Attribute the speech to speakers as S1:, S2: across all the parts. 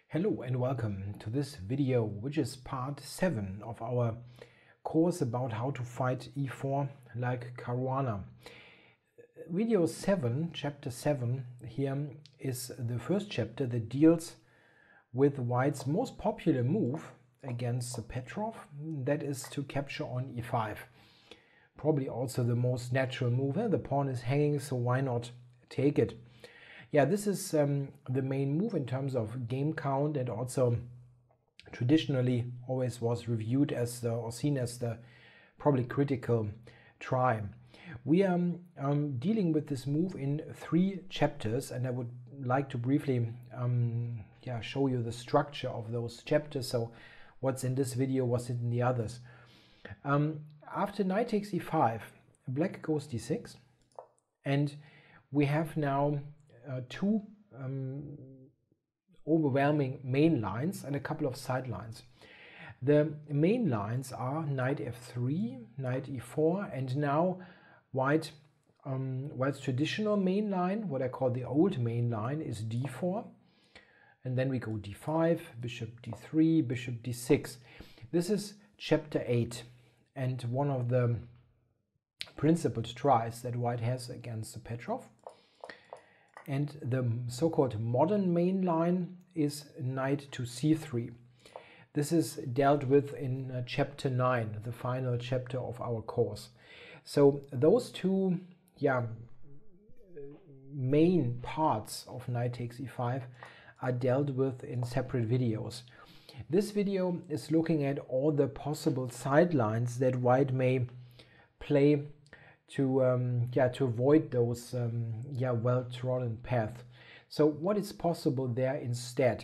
S1: Hello and welcome to this video, which is part 7 of our course about how to fight e4 like Caruana. Video 7, chapter 7 here is the first chapter that deals with White's most popular move against Petrov, that is to capture on e5. Probably also the most natural move. The pawn is hanging, so why not take it? Yeah, this is the main move in terms of game count, and also traditionally always was reviewed as the, or seen as the probably critical try. We are dealing with this move in 3 chapters, and I would like to briefly show you the structure of those chapters. So what's in this video, what's in the others. After knight takes e5, black goes d6, and we have now 2 overwhelming main lines and a couple of side lines. The main lines are knight f3, knight e4, and now White's traditional main line, what I call the old main line, is d4, and then we go d5, bishop d3, bishop d6. This is chapter 8, and one of the principal tries that White has against Petrov. And the so-called modern main line is knight to c3. This is dealt with in chapter 9, the final chapter of our course. So those 2 main parts of knight takes e5 are dealt with in separate videos. This video is looking at all the possible sidelines that White may play to avoid those well-trodden paths. So what is possible there instead?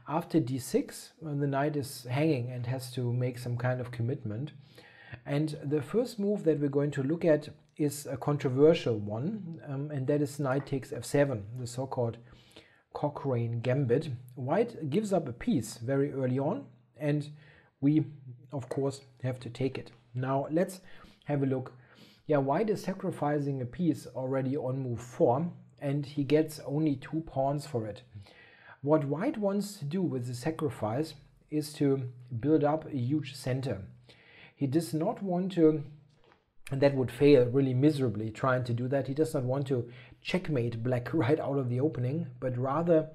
S1: After d6, the knight is hanging and has to make some kind of commitment. And the first move that we're going to look at is a controversial one, and that is knight takes f7, the so-called Cochrane gambit. White gives up a piece very early on, and we, of course, have to take it. Now let's have a look. White is sacrificing a piece already on move 4, and he gets only 2 pawns for it. What White wants to do with the sacrifice is to build up a huge center. He does not want to, and that would fail really miserably trying to do that, he does not want to checkmate black right out of the opening, but rather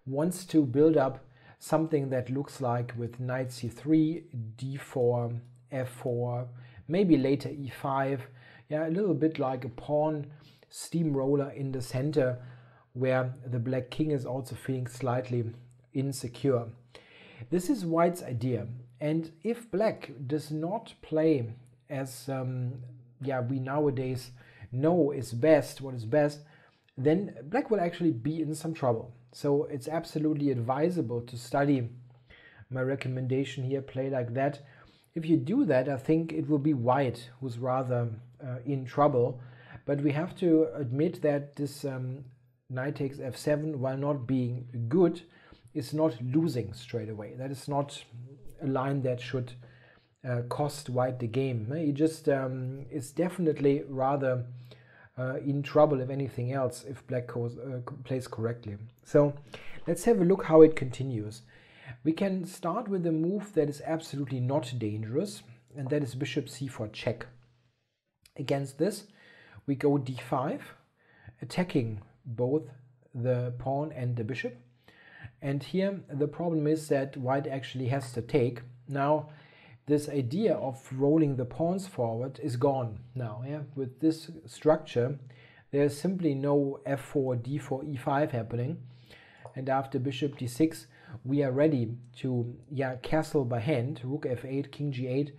S1: wants to build up something that looks like with knight c3, d4, f4, maybe later e5, a little bit like a pawn steamroller in the center where the black king is also feeling slightly insecure. This is White's idea, and if black does not play as we nowadays know is best, what is best, then black will actually be in some trouble. So it's absolutely advisable to study my recommendation here, play like that. If you do that, I think it will be White who's rather in trouble, but we have to admit that this knight takes f7, while not being good, is not losing straight away. That is not a line that should cost White the game. He just is definitely rather in trouble, if anything else, if black plays correctly. So let's have a look how it continues. We can start with a move that is absolutely not dangerous, and that is bishop c4 check. Against this, we go d5, attacking both the pawn and the bishop. And here the problem is that White actually has to take. Now, this idea of rolling the pawns forward is gone now. With this structure, there's simply no f4, d4, e5 happening. And after bishop d6, we are ready to castle by hand, rook f8, king g8,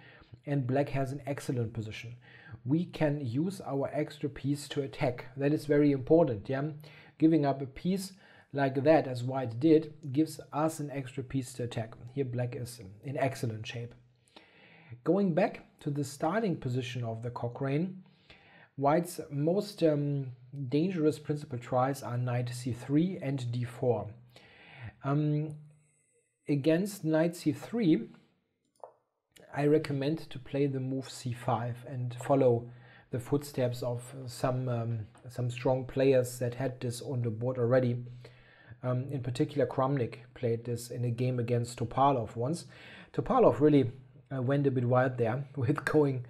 S1: and black has an excellent position. We can use our extra piece to attack. That is very important. Giving up a piece like that, as White did, gives us an extra piece to attack. Here black is in excellent shape. Going back to the starting position of the Cochrane, White's most dangerous principal tries are knight c3 and d4. Against knight c3, I recommend to play the move c5 and follow the footsteps of some strong players that had this on the board already. In particular, Kramnik played this in a game against Topalov once. Topalov really went a bit wild there with going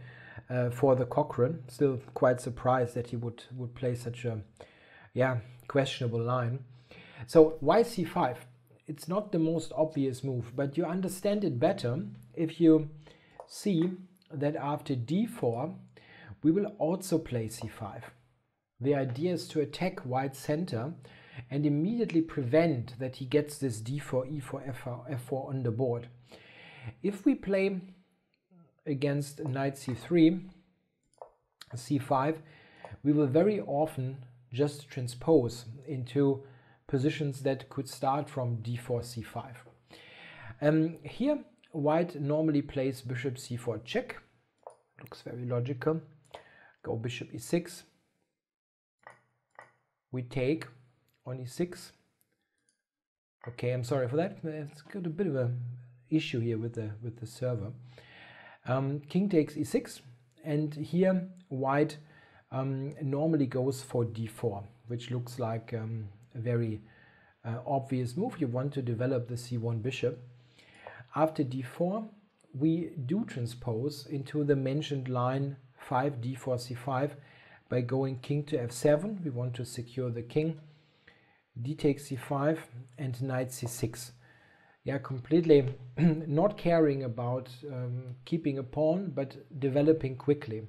S1: for the Cochrane. Still quite surprised that he would play such a questionable line. So why c5? It's not the most obvious move, but you understand it better if you see that after d4 we will also play c5. The idea is to attack white's center and immediately prevent that he gets this d4, e4, f4 on the board. If we play against knight c3, c5, we will very often just transpose into positions that could start from d4, c5. Here, white normally plays bishop c4 check. Looks very logical. Go bishop e6. We take on e6. Okay, I'm sorry for that. It's got a bit of a issue here with the server. King takes e6, and here white normally goes for d4, which looks like a very obvious move. You want to develop the c1 bishop. After d4, we do transpose into the mentioned line 5 d4 c5 by going king to f7. We want to secure the king. D takes c5 and knight c6. Yeah, completely not caring about keeping a pawn, but developing quickly.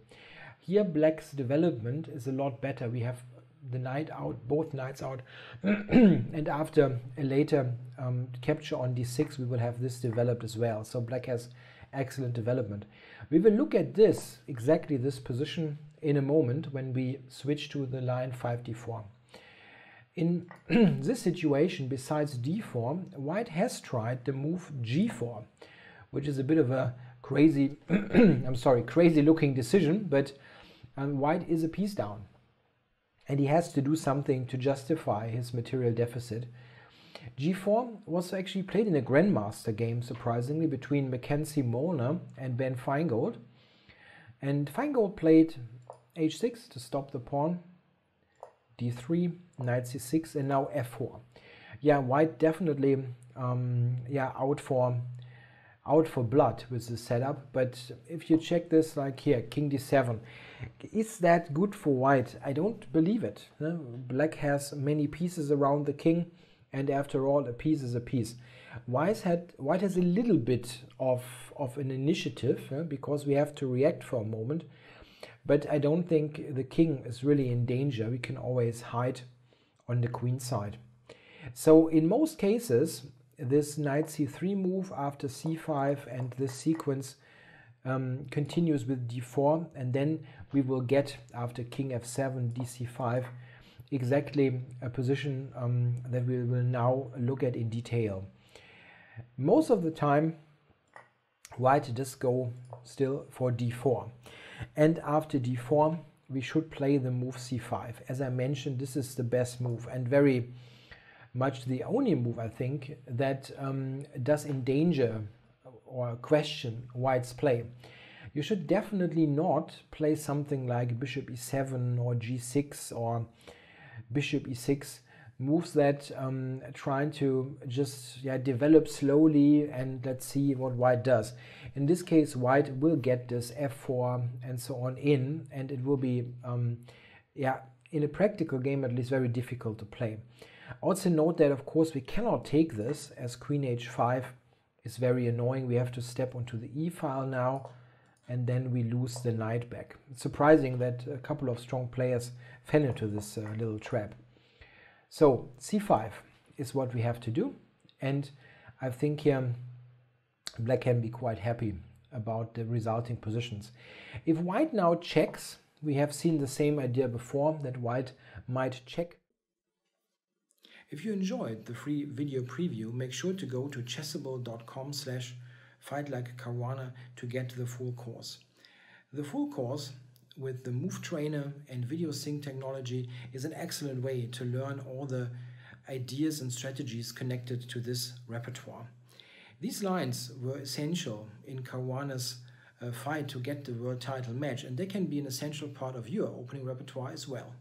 S1: Here black's development is a lot better. We have the knight out, both knights out, and after a later capture on d6 we will have this developed as well. So black has excellent development. We will look at this, exactly this position, in a moment when we switch to the line 5 d4. In this situation, besides d4, white has tried the move g4, which is a bit of a crazy, crazy looking decision, but white is a piece down. And he has to do something to justify his material deficit. g4 was actually played in a Grandmaster game, surprisingly, between Mackenzie Molnar and Ben Feingold. And Feingold played h6 to stop the pawn, d3, knight c6, and now f4. Yeah, white definitely out for blood with the setup. But if you check this, like here, king d7, is that good for white? I don't believe it. Black has many pieces around the king, and after all, a piece is a piece. White has a little bit of an initiative, because we have to react for a moment. But I don't think the king is really in danger. We can always hide on the queen side. So in most cases, this knight c3 move after c5 and this sequence continues with d4, and then we will get, after king f7, dc5, exactly a position that we will now look at in detail. Most of the time, white does go still for d4. And after d4, we should play the move c5. As I mentioned, this is the best move and very much the only move, I think, that does endanger or question white's play. You should definitely not play something like bishop e7 or g6 or bishop e6, moves that trying to just develop slowly, and let's see what white does. In this case, white will get this f4 and so on in, and it will be in a practical game at least very difficult to play. Also note that of course we cannot take this, as queen h5 is very annoying. We have to step onto the e file now, and then we lose the knight back. It's surprising that a couple of strong players fell into this little trap. So c5 is what we have to do, and I think here black can be quite happy about the resulting positions. If white now checks, we have seen the same idea before, that white might check. If you enjoyed the free video preview, make sure to go to chessable.com/fightlikecaruana to get the full course. The full course with the Move Trainer and video sync technology is an excellent way to learn all the ideas and strategies connected to this repertoire. These lines were essential in Caruana's fight to get the world title match, and they can be an essential part of your opening repertoire as well.